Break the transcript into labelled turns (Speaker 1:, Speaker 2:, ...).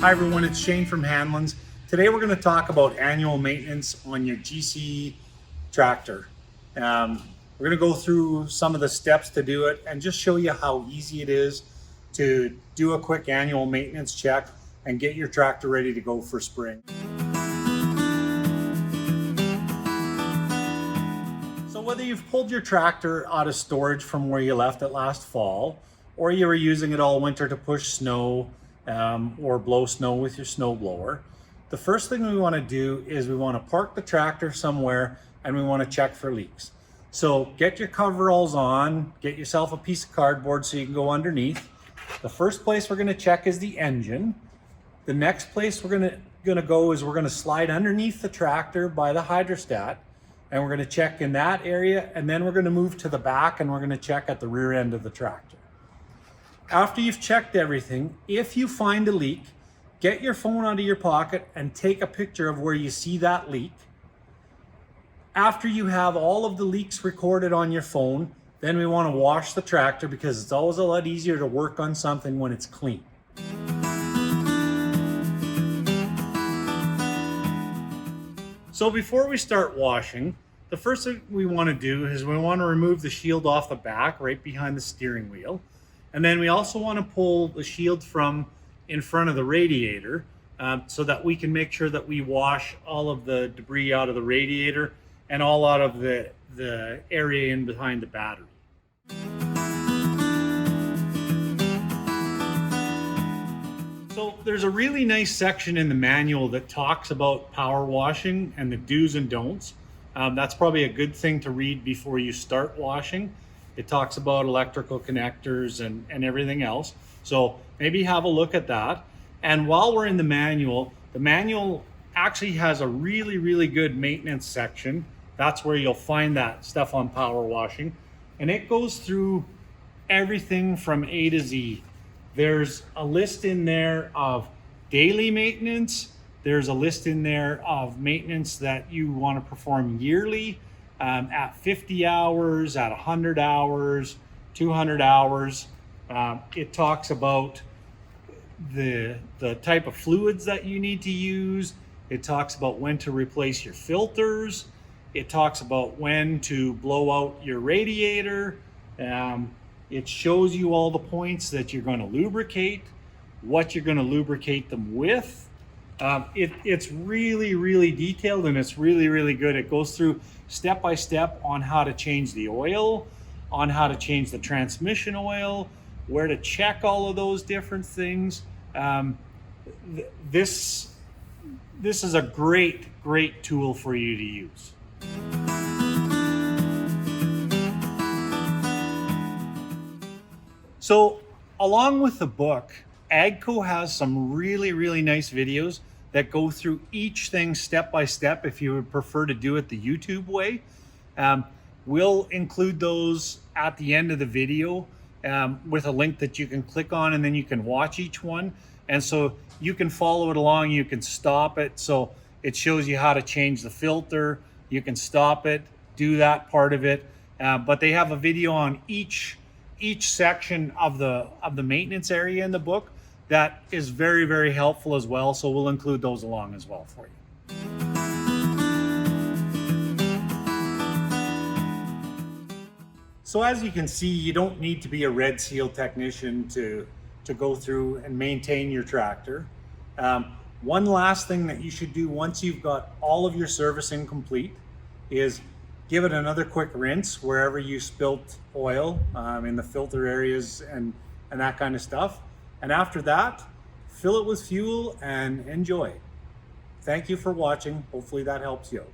Speaker 1: Hi everyone, it's Shane from Hanlon's. Today we're going to talk about annual maintenance on your GC tractor. We're going to go through some of the steps to do it and just show you how easy it is to do a quick annual maintenance check and get your tractor ready to go for spring. So whether you've pulled your tractor out of storage from where you left it last fall, or you were using it all winter to push snow, or blow snow with your snow blower, the first thing we want to do is we want to park the tractor somewhere and we want to check for leaks. So get your coveralls on, get yourself a piece of cardboard so you can go underneath. The first place we're going to check is the engine. The next place we're going to go is we're going to slide underneath the tractor by the hydrostat, and we're going to check in that area, and then we're going to move to the back and we're going to check at the rear end of the tractor. After you've checked everything, if you find a leak, get your phone out of your pocket and take a picture of where you see that leak. After you have all of the leaks recorded on your phone, then we want to wash the tractor because it's always a lot easier to work on something when it's clean. So before we start washing, the first thing we want to do is we want to remove the shield off the back right behind the steering wheel. And then we also want to pull the shield from in front of the radiator so that we can make sure that we wash all of the debris out of the radiator and all out of the area in behind the battery. So there's a really nice section in the manual that talks about power washing and the do's and don'ts. That's probably a good thing to read before you start washing. It talks about electrical connectors and everything else. So maybe have a look at that. And while we're in the manual actually has a really, really good maintenance section. That's where you'll find that stuff on power washing. And it goes through everything from A to Z. There's a list in there of daily maintenance. There's a list in there of maintenance that you want to perform yearly. At 50 hours, at 100 hours, 200 hours. It talks about the type of fluids that you need to use. It talks about when to replace your filters. It talks about when to blow out your radiator. It shows you all the points that you're going to lubricate, what you're going to lubricate them with. It's really, really detailed and it's really, really good. It goes through step by step on how to change the oil, on how to change the transmission oil, where to check all of those different things. This is a great tool for you to use. So along with the book, AGCO has some really, really nice videos that go through each thing step by step if you would prefer to do it the YouTube way. We'll include those at the end of the video with a link that you can click on, and then you can watch each one. And so you can follow it along, you can stop it. So it shows you how to change the filter. You can stop it, do that part of it. But they have a video on each section of the maintenance area in the book that is very, very helpful as well. So we'll include those along as well for you. So as you can see, you don't need to be a red seal technician to go through and maintain your tractor. One last thing that you should do once you've got all of your servicing complete is give it another quick rinse wherever you spilt oil in the filter areas and that kind of stuff. And after that, fill it with fuel and enjoy. Thank you for watching. Hopefully that helps you out.